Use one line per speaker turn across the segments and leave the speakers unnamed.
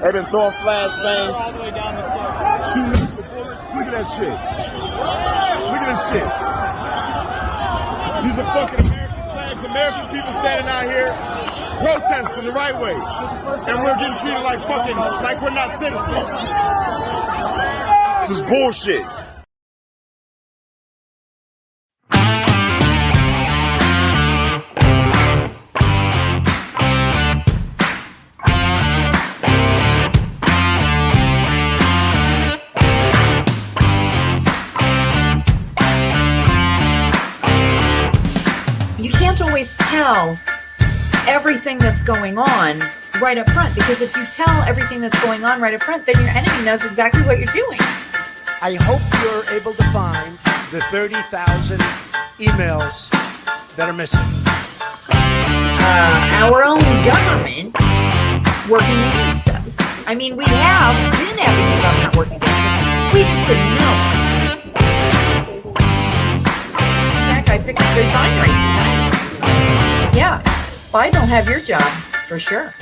They've been throwing flashbangs, shooting us with bullets. Look at that shit. Look at this shit. These are fucking American flags, American people standing out here protesting the right way. And we're getting treated like fucking, like we're not citizens. This is bullshit.
Always tell everything that's going on right up front, because if you tell everything that's going on right up front, then your enemy knows exactly what you're doing.
I hope you're able to find the 30,000 emails that are missing.
Our own government working against us. I mean, we have been having the government working against us. We just didn't know. Heck, I fixed the refinery tonight. Yeah, Biden will have your job for sure.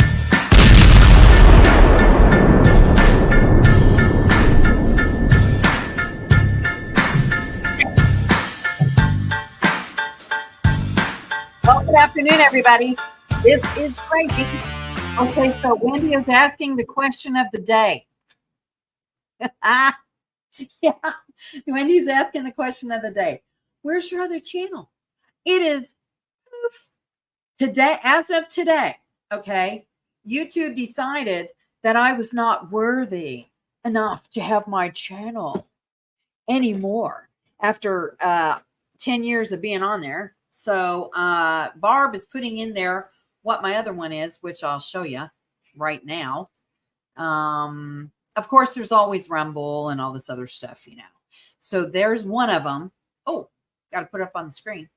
Well, good afternoon, everybody. This is crazy. Okay, so Wendy is asking the question of the day. Yeah, Wendy's asking the question of the day. Where's your other channel? It is poof. Today, as of today, okay, YouTube decided that I was not worthy enough to have my channel anymore after 10 years of being on there. So Barb is putting in there what my other one is, which I'll show you right now. Of course, there's always Rumble and all this other stuff, you know. So there's one of them. Oh, got to put it up on the screen.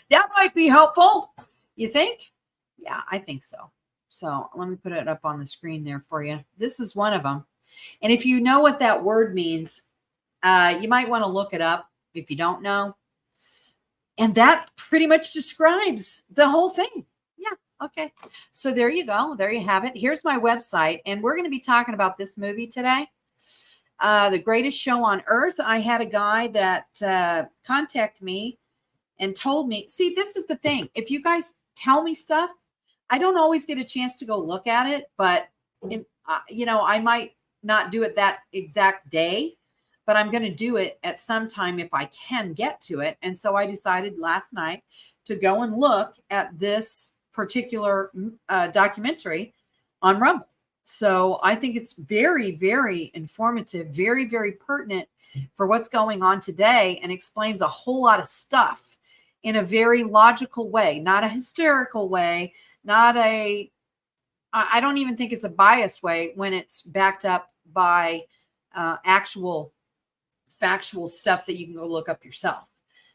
That might be helpful. You think? Yeah, I think so. So let me put it up on the screen there for you. This is one of them. And if you know what that word means, you might want to look it up if you don't know. And that pretty much describes the whole thing. Yeah. Okay. So there you go. There you have it. Here's my website. And we're going to be talking about this movie today. The Greatest Show on Earth. I had a guy that contacted me and told me, see, this is the thing. If you guys tell me stuff, I don't always get a chance to go look at it, but you know, I might not do it that exact day, but I'm going to do it at some time if I can get to it. And so I decided last night to go and look at this particular documentary on Rumble. So I think it's very, very informative, very, very pertinent for what's going on today, and explains a whole lot of stuff in a very logical way, not a hysterical way, not a, I don't even think it's a biased way when it's backed up by actual factual stuff that you can go look up yourself.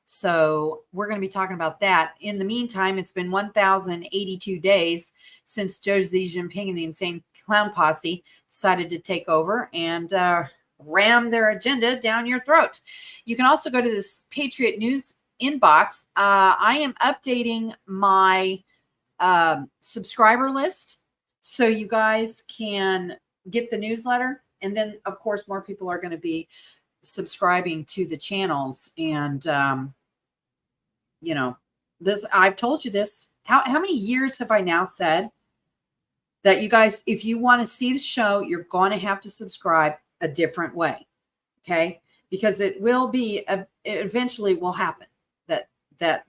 So we're going to be talking about that. In the meantime, it's been 1,082 days since Xi Jinping and the Insane Clown Posse decided to take over and ram their agenda down your throat. You can also go to this Patriot News inbox. I am updating my subscriber list so you guys can get the newsletter. And then, of course, more people are going to be subscribing to the channels. And, you know, this, I've told you this. How many years have I now said that you guys, if you want to see the show, you're going to have to subscribe a different way. Okay. Because it will be, it eventually will happen that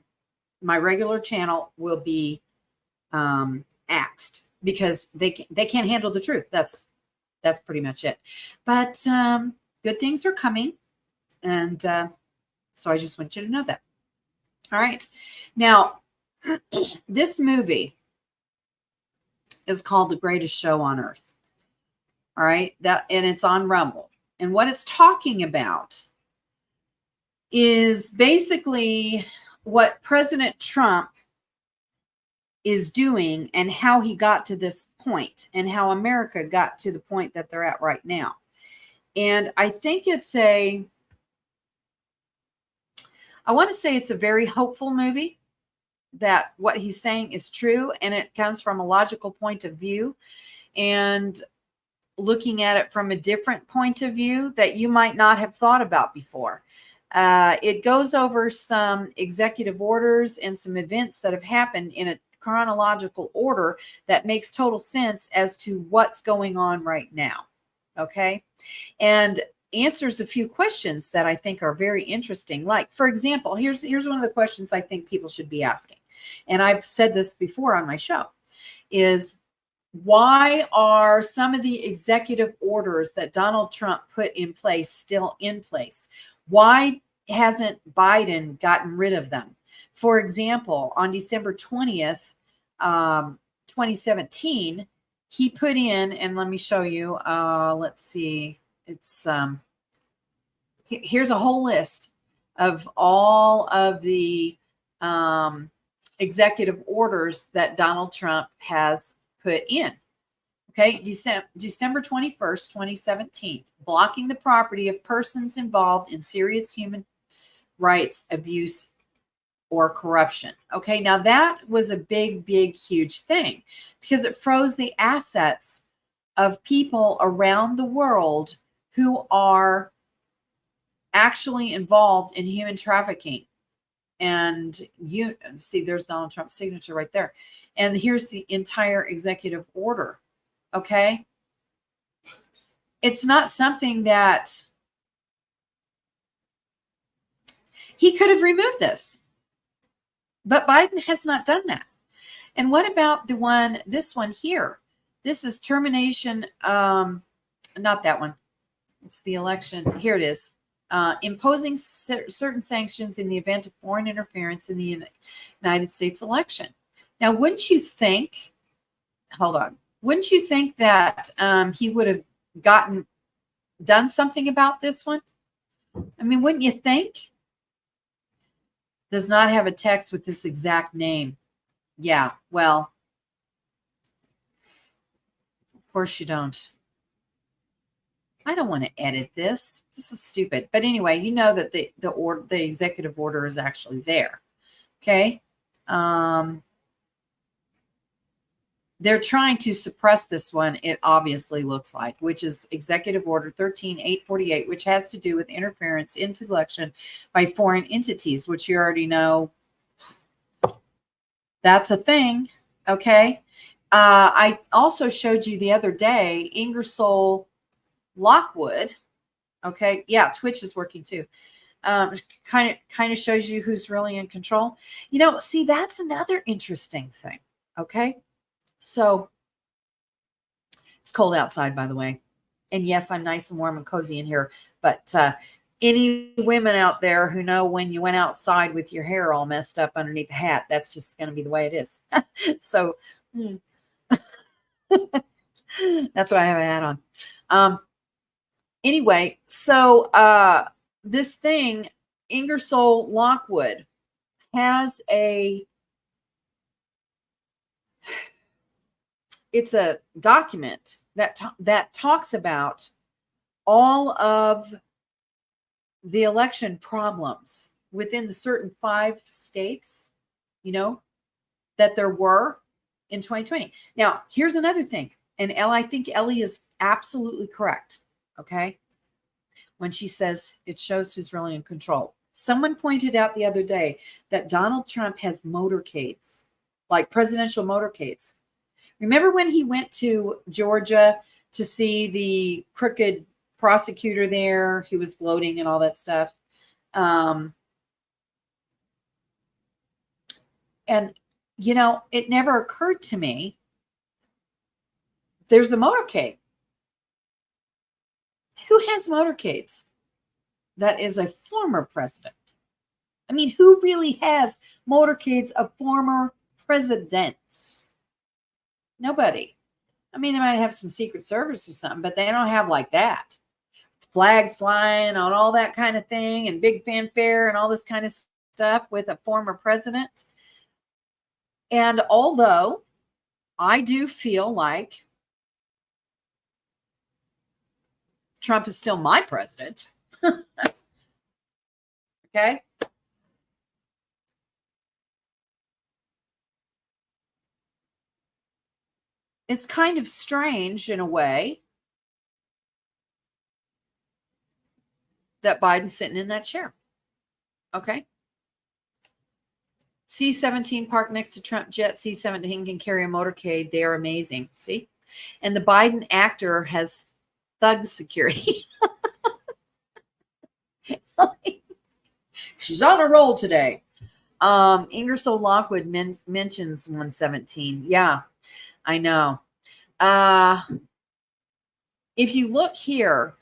my regular channel will be axed because they can't handle the truth. That's pretty much it. But good things are coming. And so I just want you to know that. All right. Now, this movie is called The Greatest Show on Earth. All right. And it's on Rumble. And what it's talking about is basically what President Trump is doing and how he got to this point and how America got to the point that they're at right now. And I think I want to say it's a very hopeful movie, that what he's saying is true, and it comes from a logical point of view, and looking at it from a different point of view that you might not have thought about before. It goes over some executive orders and some events that have happened in a chronological order that makes total sense as to what's going on right now. Okay. And answers a few questions that I think are very interesting. Like, for example, here's one of the questions I think people should be asking. And I've said this before on my show, is why are some of the executive orders that Donald Trump put in place still in place? Why hasn't Biden gotten rid of them? For example, on December 20th, 2017, he put in, and let me show you, let's see, it's, here's a whole list of all of the executive orders that Donald Trump has put in. Okay, December 21st, 2017, blocking the property of persons involved in serious human rights abuse or corruption. Okay, now that was a big, huge thing because it froze the assets of people around the world who are actually involved in human trafficking. And you see, there's Donald Trump's signature right there. And here's the entire executive order. Okay. It's not something that he could have removed this, but Biden has not done that. And what about this one here? This is termination. Not that one. It's the election. Here it is. Imposing certain sanctions in the event of foreign interference in the United States election. Now, wouldn't you think, wouldn't you think that he would have done something about this one? I mean, wouldn't you think? Does not have a text with this exact name. Yeah, well, of course you don't. I don't want to edit this. This is stupid. But anyway, you know that the executive order is actually there. Okay. They're trying to suppress this one, it obviously looks like, which is Executive Order 13848, which has to do with interference into the election by foreign entities, which you already know that's a thing. Okay. I also showed you the other day, Ingersoll Lockwood. Okay. Yeah. Twitch is working too. Kind of shows you who's really in control. You know, see, that's another interesting thing. Okay. So it's cold outside, by the way. And yes, I'm nice and warm and cozy in here. But any women out there who know when you went outside with your hair all messed up underneath the hat, that's just going to be the way it is. So that's why I have a hat on. Anyway, so this thing, Ingersoll Lockwood, has it's a document that talks about all of the election problems within the certain 5 states, you know, that there were in 2020. Now, here's another thing. And I think Ellie is absolutely correct. Okay. When she says it shows who's really in control. Someone pointed out the other day that Donald Trump has motorcades, like presidential motorcades. Remember when he went to Georgia to see the crooked prosecutor there? He was gloating and all that stuff. And, you know, it never occurred to me. There's a motorcade. Who has motorcades? That is a former president. I mean, who really has motorcades of former presidents? Nobody. I mean, they might have some Secret Service or something, but they don't have like that. Flags flying on all that kind of thing and big fanfare and all this kind of stuff with a former president. And although I do feel like Trump is still my president, okay? It's kind of strange in a way that Biden's sitting in that chair. Okay. C-17 parked next to Trump jet. C-17 can carry a motorcade. They are amazing. See? And the Biden actor has thug security. She's on a roll today. Ingersoll Lockwood mentions 117. Yeah, I know. If you look here,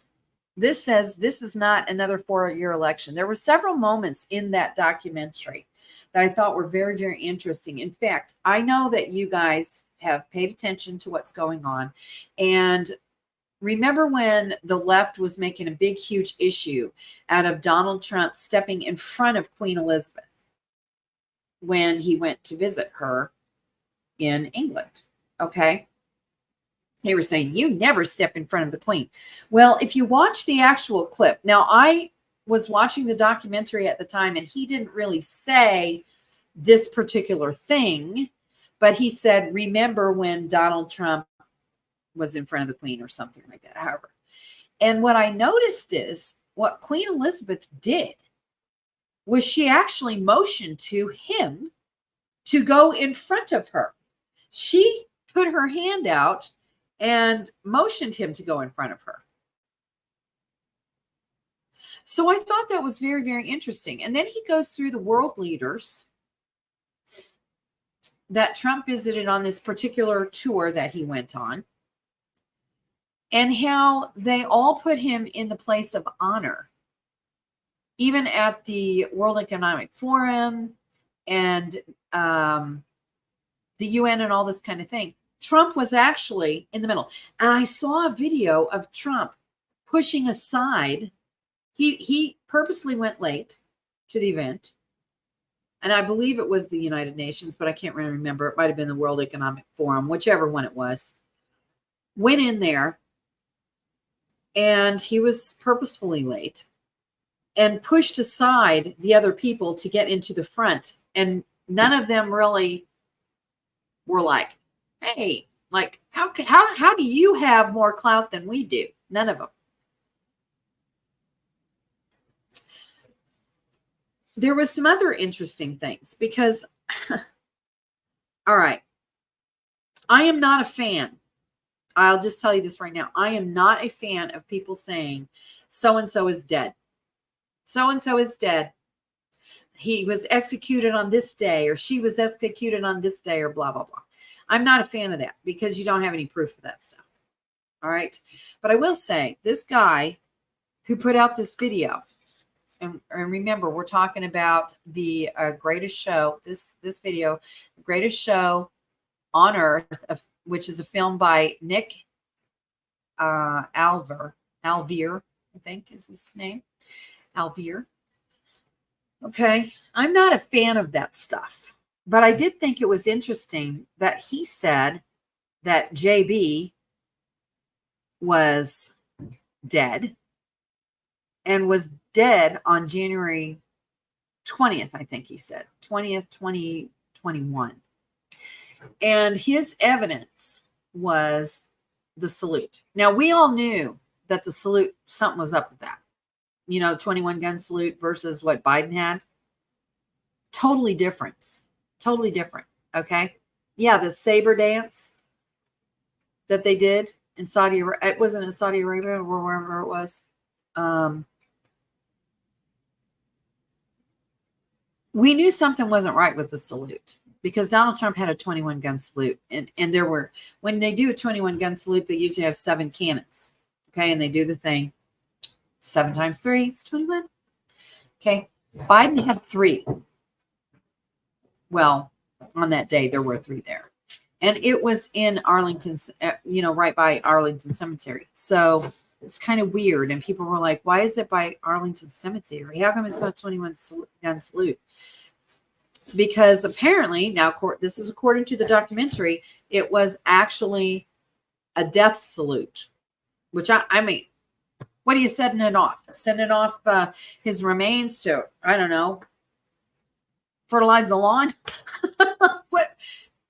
this says this is not another 4-year election. There were several moments in that documentary that I thought were very, very interesting. In fact, I know that you guys have paid attention to what's going on. And remember when the left was making a big, huge issue out of Donald Trump stepping in front of Queen Elizabeth when he went to visit her in England? Okay. They were saying, you never step in front of the Queen. Well, if you watch the actual clip, now I was watching the documentary at the time, and he didn't really say this particular thing, but he said, remember when Donald Trump was in front of the Queen or something like that, however. And what I noticed is what Queen Elizabeth did was she actually motioned to him to go in front of her. She put her hand out and motioned him to go in front of her. So I thought that was very, very interesting. And then he goes through the world leaders that Trump visited on this particular tour that he went on, and how they all put him in the place of honor, even at the World Economic Forum and the UN and all this kind of thing. Trump was actually in the middle. And I saw a video of Trump pushing aside. He purposely went late to the event. And I believe it was the United Nations, but I can't really remember. It might have been the World Economic Forum, whichever one it was. Went in there, and he was purposefully late and pushed aside the other people to get into the front. And none of them really were like, hey, like, how do you have more clout than we do? None of them. There was some other interesting things because, all right, I am not a fan. I'll just tell you this right now. I am not a fan of people saying so-and-so is dead. So-and-so is dead. He was executed on this day, or she was executed on this day, or blah, blah, blah. I'm not a fan of that because you don't have any proof of that stuff. All right. But I will say this guy who put out this video, and remember, we're talking about the greatest show, this video, the greatest show on earth, which is a film by Nick Alvear, I think is his name. Alvear. Okay. I'm not a fan of that stuff, but I did think it was interesting that he said that JB was dead and was dead on January 20th, I think he said, 20th, 2021. And his evidence was the salute. Now, we all knew that the salute, something was up with that. You know, 21 gun salute versus what Biden had. Totally different. Totally different. Okay. Yeah. The saber dance that they did in Saudi Arabia, it wasn't in Saudi Arabia or wherever it was. We knew something wasn't right with the salute because Donald Trump had a 21 gun salute. And there were, when they do a 21 gun salute, they usually have 7 cannons. Okay. And they do the thing 7 times 3, it's 21. Okay. Biden had 3. Well, on that day, there were 3 there. And it was in Arlington's, right by Arlington Cemetery. So it's kind of weird. And people were like, why is it by Arlington Cemetery? How come it's not 21 gun salute? because apparently now this is according to the documentary, it was actually a death salute, which I mean, what are you sending it off? Sending off his remains to, I don't know, fertilize the lawn? What?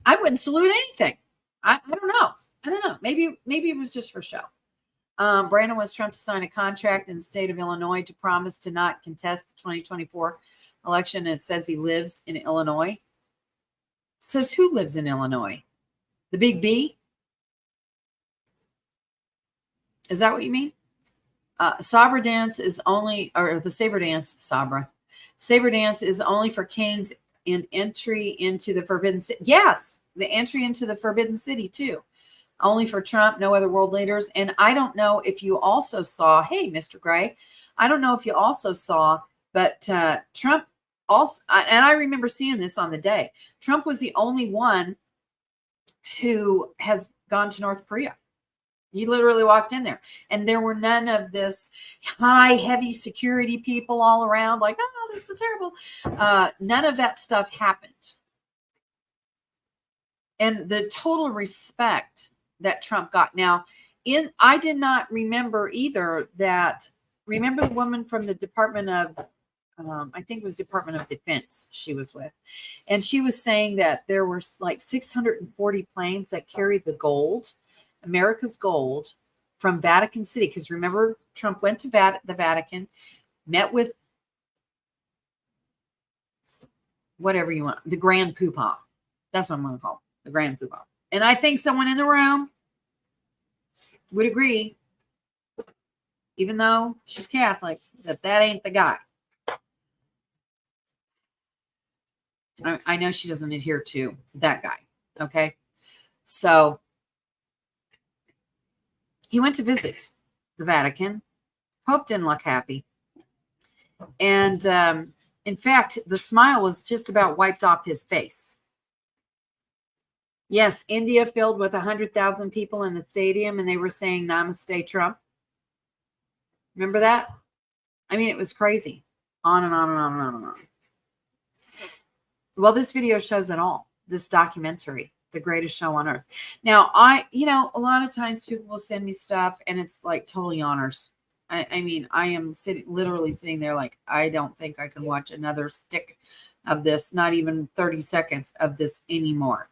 I wouldn't salute anything. I don't know. I don't know. Maybe it was just for show. Brandon wants Trump to sign a contract in the state of Illinois to promise to not contest the 2024 election. And it says he lives in Illinois. Says who lives in Illinois? The Big B? Is that what you mean? Saber dance is only, or the saber dance, saber dance is only for kings in entry into the Forbidden City. Yes, the entry into the Forbidden City too. Only for Trump, no other world leaders. And I don't know if you also saw, hey, Mr. Gray, I don't know if you also saw, but Trump also, and I remember seeing this on the day, Trump was the only one who has gone to North Korea. He literally walked in there, and there were none of this high, heavy security people all around like, oh, this is terrible. None of that stuff happened. And the total respect that Trump got. Now, I did not remember either that, remember the woman from the Department of, I think it was Department of Defense she was with. And she was saying that there were like 640 planes that carried the gold, America's gold, from Vatican City. Because remember, Trump went to the Vatican, met with whatever you want, the Grand Poobah. That's what I'm going to call it, the Grand Poobah. And I think someone in the room would agree, even though she's Catholic, that ain't the guy. I know she doesn't adhere to that guy. Okay. So he went to visit the Vatican. Pope didn't look happy. And in fact, the smile was just about wiped off his face. Yes, India filled with 100,000 people in the stadium, and they were saying Namaste Trump. Remember that? I mean, it was crazy. On and on and on and on and on. Well, this video shows it all. This documentary, The Greatest Show on Earth. Now, a lot of times people will send me stuff, and it's like totally honors. I mean, I am literally sitting there like, I don't think I can watch another stick of this, not even 30 seconds of this anymore.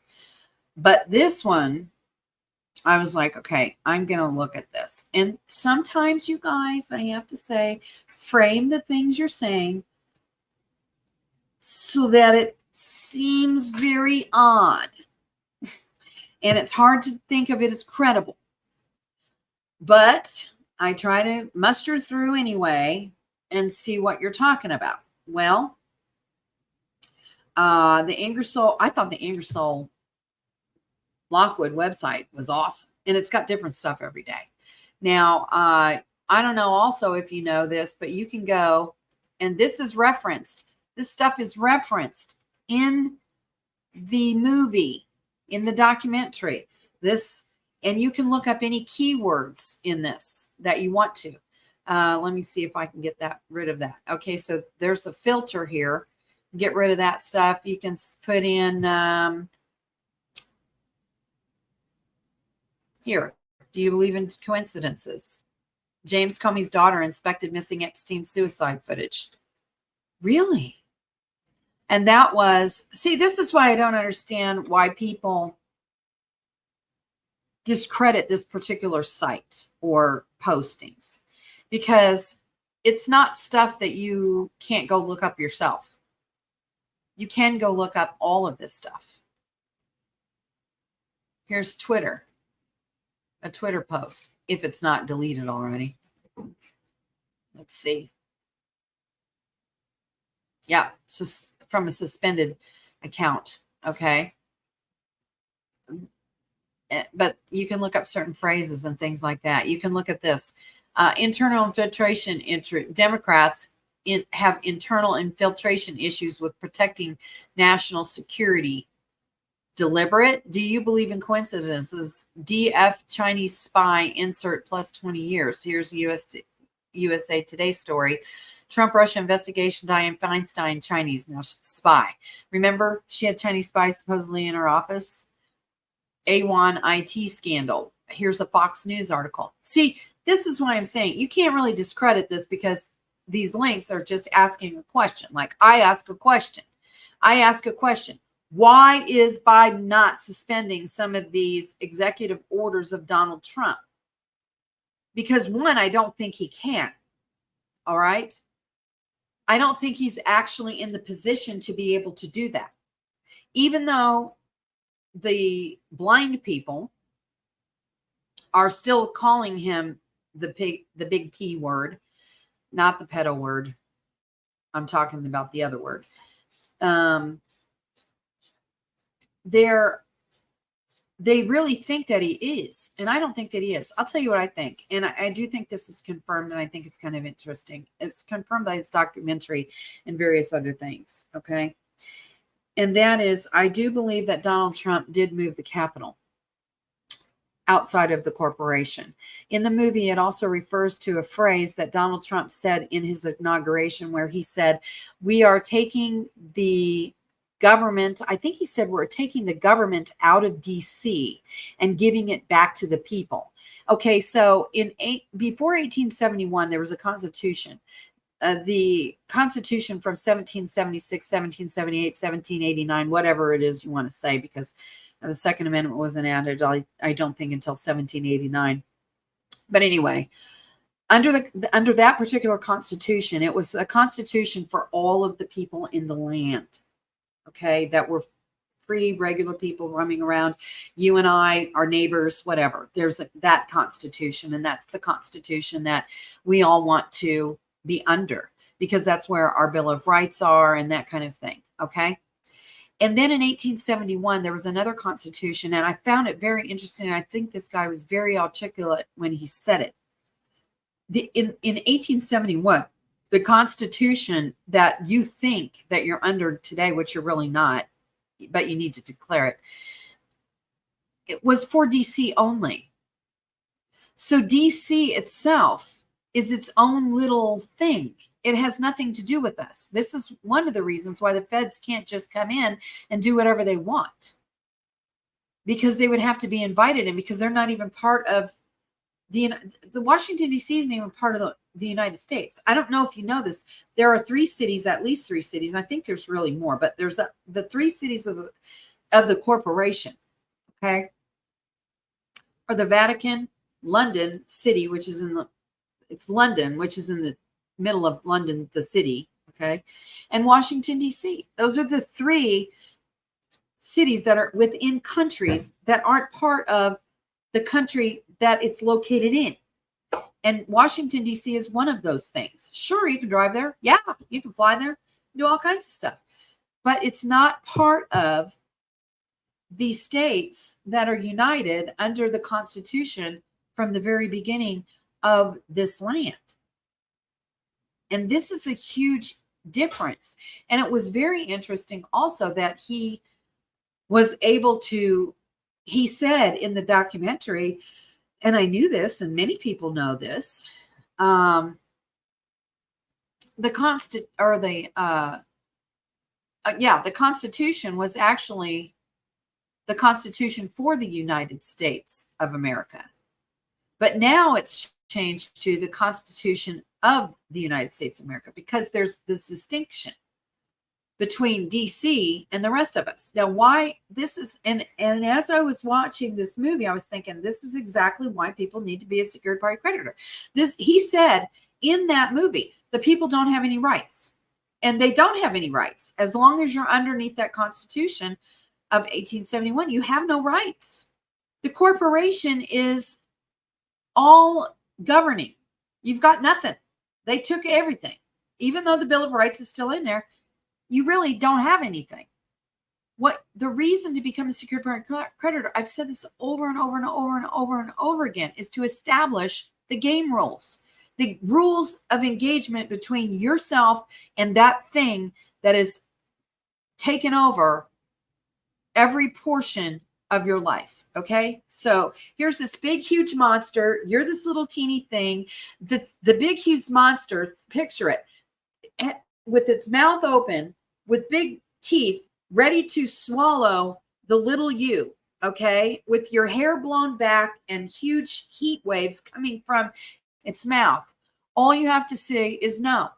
But this one, I was like, okay, I'm going to look at this. And sometimes, you guys, I have to say, frame the things you're saying so that it seems very odd. And it's hard to think of it as credible. But I try to muster through anyway and see what you're talking about. Well, the Ingersoll, I thought the Ingersoll Lockwood website was awesome. And it's got different stuff every day. Now, I don't know also if you know this, but you can go, and this is referenced. This stuff is referenced in the movie, in the documentary. And you can look up any keywords in this that you want to. Let me see if I can get rid of that. Okay, so there's a filter here. Get rid of that stuff. You can put in here. Do you believe in coincidences? James Comey's daughter inspected missing Epstein suicide footage. Really? And that was, see, this is why I don't understand why people discredit this particular site or postings, because it's not stuff that you can't go look up yourself. You can go look up all of this stuff. Here's Twitter, a Twitter post, if it's not deleted already. Let's see. Yeah, from a suspended account. Okay. But you can look up certain phrases and things like that. You can look at this. Internal infiltration. Democrats have internal infiltration issues with protecting national security. Deliberate? Do you believe in coincidences? DF Chinese spy insert plus 20 years. Here's USA Today story. Trump-Russia investigation, Dianne Feinstein, Chinese now spy. Remember, she had Chinese spies supposedly in her office. A1 IT scandal. Here's a Fox News article. See, this is why I'm saying you can't really discredit this, because these links are just asking a question. Like, I ask a question. I ask a question. Why is Biden not suspending some of these executive orders of Donald Trump? Because one, I don't think he can. All right. I don't think he's actually in the position to be able to do that. Even though the blind people are still calling him the big P word, not the pedo word. I'm talking about the other word. They really think that he is, and I don't think that he is. I'll tell you what I think, and I do think this is confirmed, and I think it's kind of interesting. It's confirmed by this documentary and various other things, okay? And that is, I do believe that Donald Trump did move the Capitol outside of the corporation. In the movie, it also refers to a phrase that Donald Trump said in his inauguration, where he said, we are taking the government, I think he said, we're taking the government out of DC and giving it back to the people. Okay, so before 1871, there was a constitution. The Constitution from 1776, 1778, 1789, whatever it is you want to say, because the Second Amendment wasn't added, I don't think, until 1789. But anyway, under that particular Constitution, it was a constitution for all of the people in the land. Okay, that were free, regular people roaming around, you and I, our neighbors, whatever. There's that Constitution, and that's the Constitution that we all want to be under, because that's where our Bill of Rights are and that kind of thing. Okay. And then in 1871, there was another Constitution, and I found it very interesting. And I think this guy was very articulate when he said it. In 1871, the Constitution that you think that you're under today, which you're really not, but you need to declare it, it was for DC only. So DC itself is its own little thing. It has nothing to do with us. This is one of the reasons why the feds can't just come in and do whatever they want, because they would have to be invited in, because they're not even part of the Washington, D.C. isn't even part of the United States. I don't know if you know this. There are three cities, at least three cities, and I think there's really more, but there's the three cities of the corporation, okay, are the Vatican, London City, which is it's London, which is in the middle of London, the city, okay, and Washington, D.C. Those are the three cities that are within countries that aren't part of the country that it's located in. And Washington, D.C. is one of those things. Sure, you can drive there. Yeah, you can fly there, do all kinds of stuff. But it's not part of the states that are united under the Constitution from the very beginning of this land. And this is a huge difference. And it was very interesting also that he was able to, he said in the documentary, and I knew this, and many people know this, the Constitution was actually the Constitution for the United States of America. But now it's changed to the Constitution of the United States of America, because there's this distinction between DC and the rest of us. Now, why this is, and as I was watching this movie, I was thinking, this is exactly why people need to be a secured party creditor. He said in that movie, the people don't have any rights, and they don't have any rights. As long as you're underneath that Constitution of 1871, you have no rights. The corporation is all governing. You've got nothing. They took everything. Even though the Bill of Rights is still in there, you really don't have anything. What the reason to become a secured party creditor, I've said this over and over and over and over and over again, is to establish the game rules, the rules of engagement between yourself and that thing that is taken over every portion of your life. Okay. So here's this big, huge monster. You're this little teeny thing. The big, huge monster, picture it. with its mouth open, with big teeth, ready to swallow the little you, okay, with your hair blown back and huge heat waves coming from its mouth. All you have to say is no.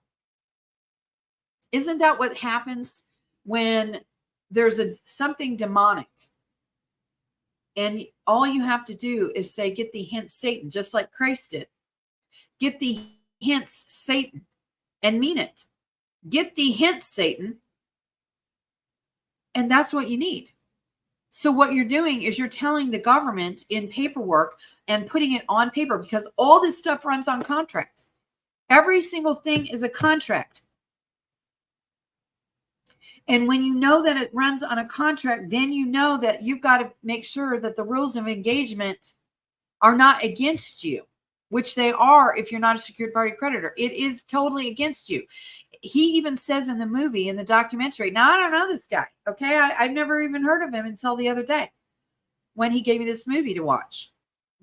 Isn't that what happens when there's something demonic? And all you have to do is say, get thee hence, Satan, just like Christ did. Get thee hence, Satan, and mean it. Get thee hence, Satan. And that's what you need. So what you're doing is you're telling the government in paperwork and putting it on paper, because all this stuff runs on contracts. Every single thing is a contract. And when you know that it runs on a contract, then you know that you've got to make sure that the rules of engagement are not against you, which they are if you're not a secured party creditor. It is totally against you. He even says in the movie, in the documentary, now I don't know this guy, okay? I've never even heard of him until the other day when he gave me this movie to watch.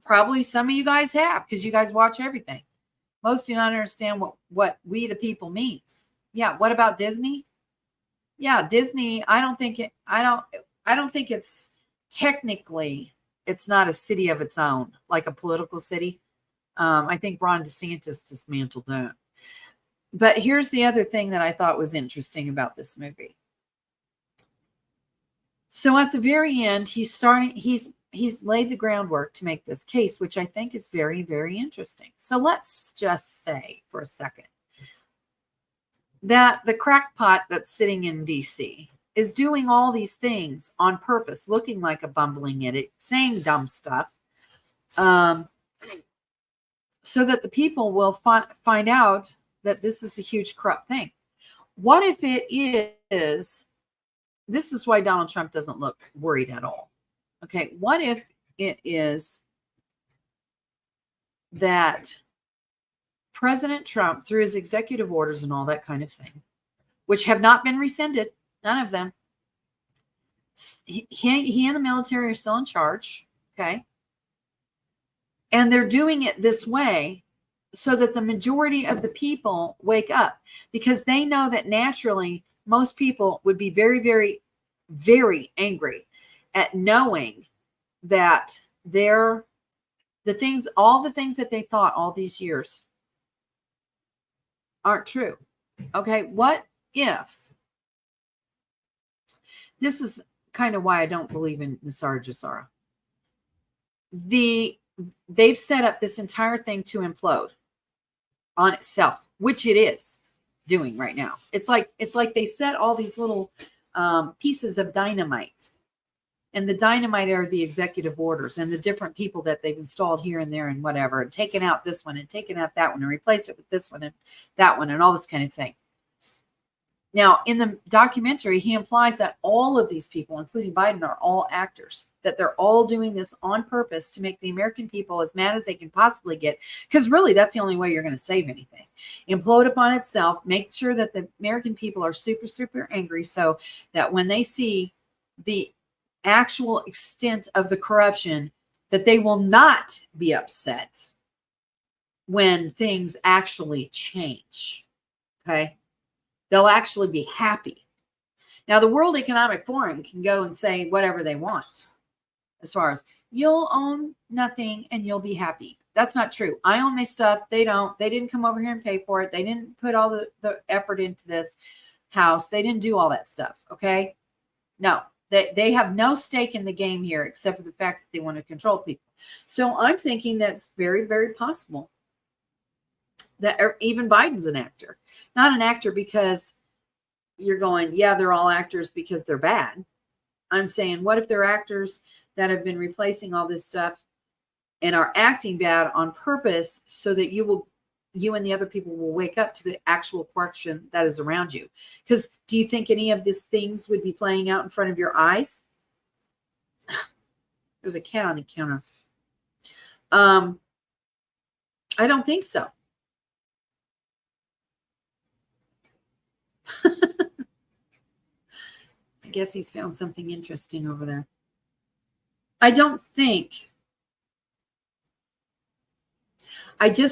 Probably some of you guys have, because you guys watch everything. Most do not understand what we the people means. Yeah, what about Disney? Yeah, Disney, I don't think it's technically, it's not a city of its own, like a political city. I think Ron DeSantis dismantled that. But here's the other thing that I thought was interesting about this movie. So at the very end, he's laid the groundwork to make this case, which I think is very, very interesting. So let's just say for a second that the crackpot that's sitting in DC is doing all these things on purpose, looking like a bumbling idiot, saying dumb stuff, so that the people will find out that this is a huge corrupt thing. What if it is, this is why Donald Trump doesn't look worried at all. Okay, what if it is that President Trump, through his executive orders and all that kind of thing, which have not been rescinded, none of them, he and the military are still in charge, okay? And they're doing it this way so that the majority of the people wake up, because they know that naturally most people would be very, very, very angry at knowing that all the things that they thought all these years aren't true. Okay, what if, this is kind of why I don't believe in Nisara Jasara. They've set up this entire thing to implode on itself, which it is doing right now. It's like they set all these little pieces of dynamite, and the dynamite are the executive orders and the different people that they've installed here and there and whatever, and taken out this one and taken out that one and replaced it with this one and that one and all this kind of thing. Now, in the documentary, he implies that all of these people, including Biden, are all actors, that they're all doing this on purpose to make the American people as mad as they can possibly get, because really that's the only way you're going to save anything. Implode upon itself, make sure that the American people are super, super angry, so that when they see the actual extent of the corruption, that they will not be upset when things actually change. Okay? They'll actually be happy. Now, the World Economic Forum can go and say whatever they want, as far as you'll own nothing and you'll be happy. That's not true. I own my stuff. They don't. They didn't come over here and pay for it. They didn't put all the effort into this house. They didn't do all that stuff. Okay? No. They have no stake in the game here, except for the fact that they want to control people. So I'm thinking that's very, very possible that even Biden's an actor. Not an actor because you're going, yeah, they're all actors because they're bad. I'm saying, what if they're actors that have been replacing all this stuff and are acting bad on purpose so that you and the other people will wake up to the actual corruption that is around you? Because do you think any of these things would be playing out in front of your eyes? There's a cat on the counter. I don't think so. I guess he's found something interesting over there. I just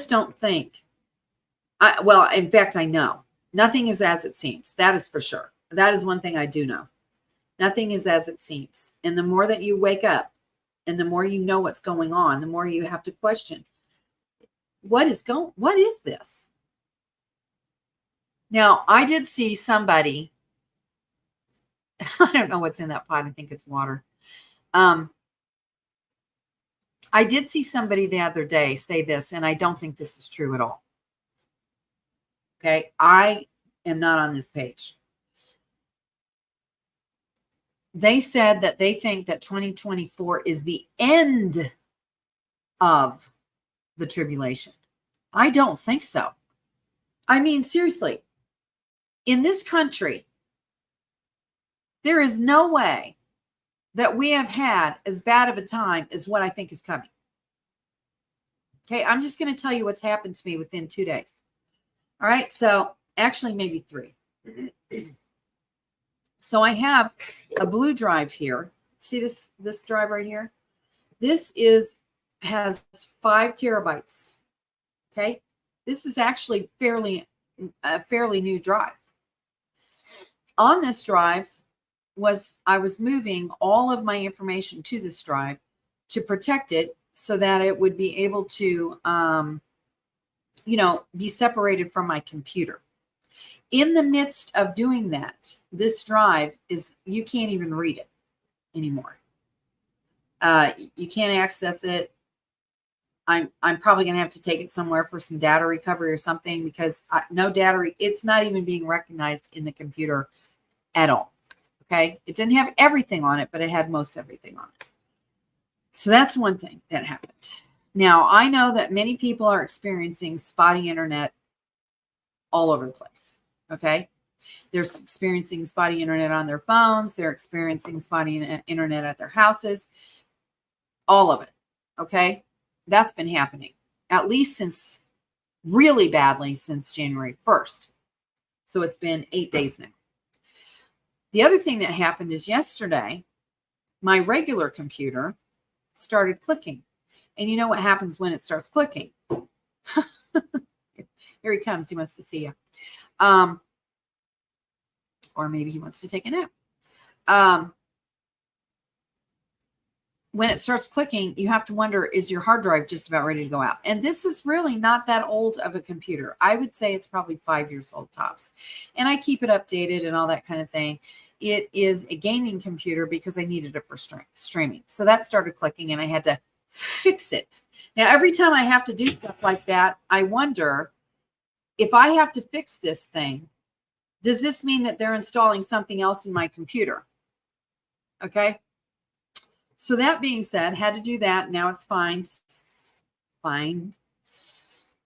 don't think. Well, in fact, I know. Nothing is as it seems. That is for sure. That is one thing I do know. Nothing is as it seems. And the more that you wake up and the more you know what's going on, the more you have to question, what is this? Now, I did see somebody, I don't know what's in that pot. I think it's water. I did see somebody the other day say this, and I don't think this is true at all. Okay. I am not on this page. They said that they think that 2024 is the end of the tribulation. I don't think so. I mean, seriously, in this country, there is no way that we have had as bad of a time as what I think is coming. Okay, I'm just going to tell you what's happened to me within 2 days. All right, so actually maybe 3. So I have a blue drive here. See this drive right here? This has 5 terabytes. Okay, this is actually a fairly new drive. On this drive I was moving all of my information to this drive to protect it so that it would be able to, be separated from my computer. In the midst of doing that, this drive you can't even read it anymore. You can't access it. I'm probably going to have to take it somewhere for some data recovery or something, because no data, it's not even being recognized in the computer at all. Okay. It didn't have everything on it, but it had most everything on it. So that's one thing that happened. Now, I know that many people are experiencing spotty internet all over the place. Okay. They're experiencing spotty internet on their phones. They're experiencing spotty internet at their houses. All of it. Okay. That's been happening at least really badly since January 1st. So it's been 8 days now. The other thing that happened is yesterday, my regular computer started clicking. And you know what happens when it starts clicking? Here he comes. He wants to see you. Or maybe he wants to take a nap. When it starts clicking, you have to wonder, is your hard drive just about ready to go out? And this is really not that old of a computer. I would say it's probably 5 years old tops. And I keep it updated and all that kind of thing. It is a gaming computer because I needed it for streaming. So that started clicking and I had to fix it. Now, every time I have to do stuff like that, I wonder, if I have to fix this thing, does this mean that they're installing something else in my computer? Okay. So that being said, had to do that. Now it's fine. Fine.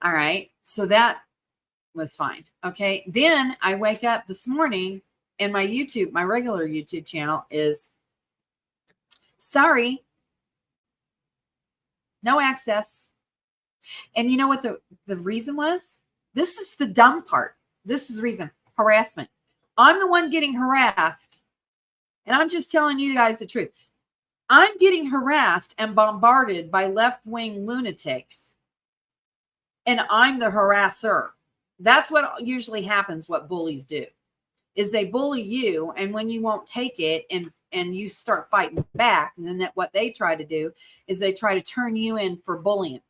All right. So that was fine. Okay. Then I wake up this morning and my regular YouTube channel is, sorry, no access. And you know what the reason was? This is the dumb part. This is the reason. Harassment. I'm the one getting harassed. And I'm just telling you guys the truth. I'm getting harassed and bombarded by left-wing lunatics, and I'm the harasser. That's what usually happens. What bullies do is they bully you, and when you won't take it and you start fighting back, and then what they try to do is they try to turn you in for bullying.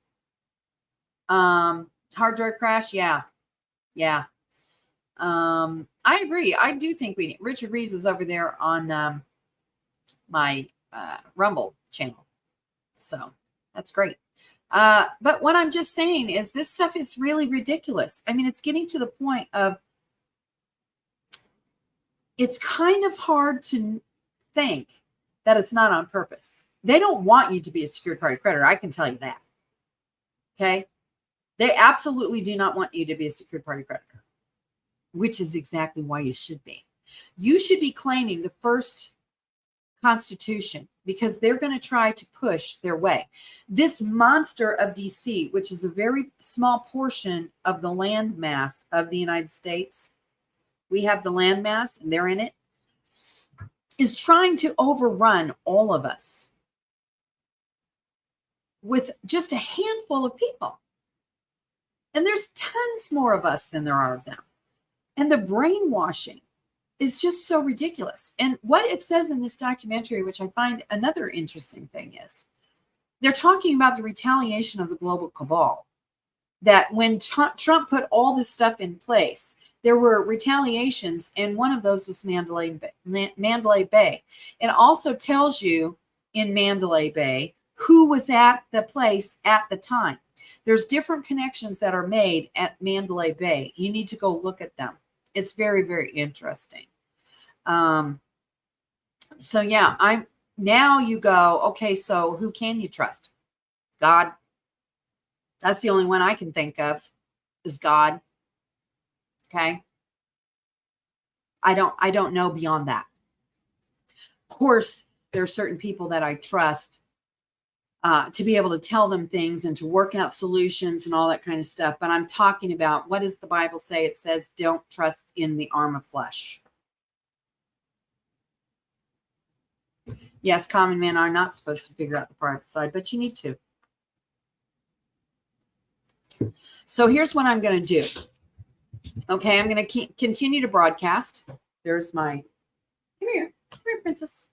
Hard drive crash, yeah. I agree. I do think Richard Reeves is over there on my Rumble channel. So that's great. But what I'm just saying is this stuff is really ridiculous. I mean, it's getting to the point of it's kind of hard to think that it's not on purpose. They don't want you to be a secured party creditor. I can tell you that. Okay. They absolutely do not want you to be a secured party creditor, which is exactly why you should be. You should be claiming the first Constitution because they're going to try to push their way. This monster of DC, which is a very small portion of the land mass of the United States, we have the land mass and they're in it, is trying to overrun all of us with just a handful of people. And there's tons more of us than there are of them. And the brainwashing is just so ridiculous. And what it says in this documentary, which I find another interesting thing, is they're talking about the retaliation of the global cabal. That when Trump put all this stuff in place, there were retaliations, and one of those was Mandalay Bay. It also tells you in Mandalay Bay who was at the place at the time. There's different connections that are made at Mandalay Bay. You need to go look at them. It's very, very interesting. So yeah, now you go, okay, so who can you trust? God. That's the only one I can think of is God. Okay. I don't know beyond that. Of course, there are certain people that I trust to be able to tell them things and to work out solutions and all that kind of stuff. But I'm talking about, what does the Bible say? It says, don't trust in the arm of flesh. Yes, common men are not supposed to figure out the private side, but you need to. So here's what I'm going to do. Okay, I'm going to continue to broadcast. There's my, come here, princess.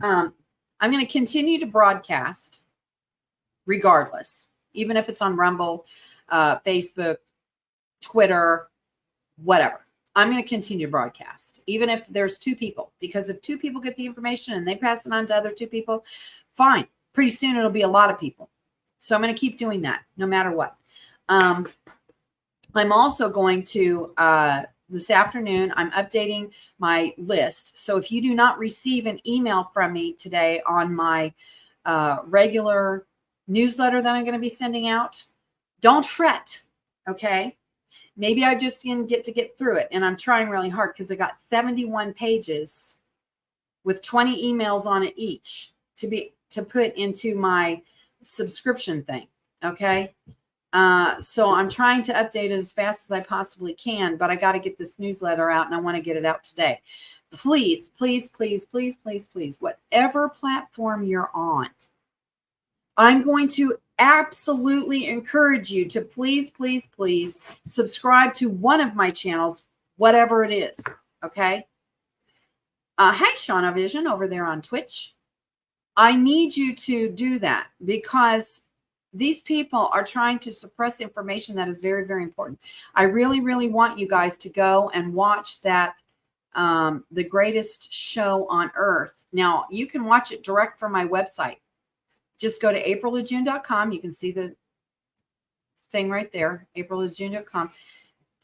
I'm going to continue to broadcast regardless, even if it's on Rumble, Facebook, Twitter, whatever. I'm going to continue to broadcast, even if there's 2 people, because if 2 people get the information and they pass it on to other 2 people, fine. Pretty soon it'll be a lot of people. So I'm going to keep doing that no matter what. I'm also going to, this afternoon, I'm updating my list. So if you do not receive an email from me today on my regular newsletter that I'm going to be sending out, don't fret, okay? Maybe I just didn't get through it, and I'm trying really hard because I got 71 pages with 20 emails on it each to put into my subscription thing, okay? So I'm trying to update it as fast as I possibly can, but I got to get this newsletter out, and I want to get it out today. Please, please, please, please, please, please, whatever platform you're on, I'm going to absolutely encourage you to please, please, please subscribe to one of my channels, whatever it is. Okay. Hi, Shauna Vision over there on Twitch. I need you to do that because these people are trying to suppress information that is very, very important. I really, really want you guys to go and watch that, The Greatest Show on Earth. Now, you can watch it direct from my website. Just go to AprilLaJune.com. You can see the thing right there, AprilLaJune.com.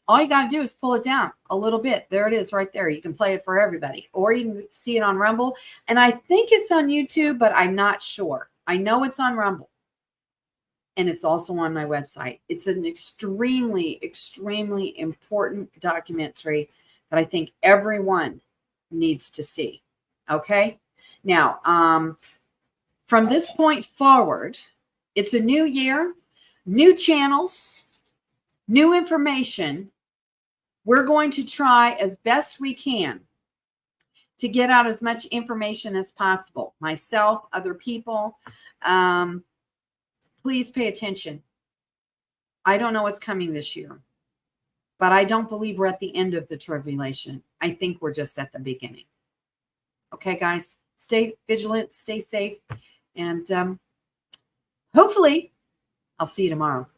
All you got to do is pull it down a little bit. There it is right there. You can play it for everybody. Or you can see it on Rumble. And I think it's on YouTube, but I'm not sure. I know it's on Rumble. And it's also on my website. It's an extremely, extremely important documentary that I think everyone needs to see. Okay? Now, from this point forward, it's a new year, new channels, new information. We're going to try as best we can to get out as much information as possible. Myself, other people, please pay attention. I don't know what's coming this year, but I don't believe we're at the end of the tribulation. I think we're just at the beginning. Okay, guys, stay vigilant, stay safe, and hopefully I'll see you tomorrow.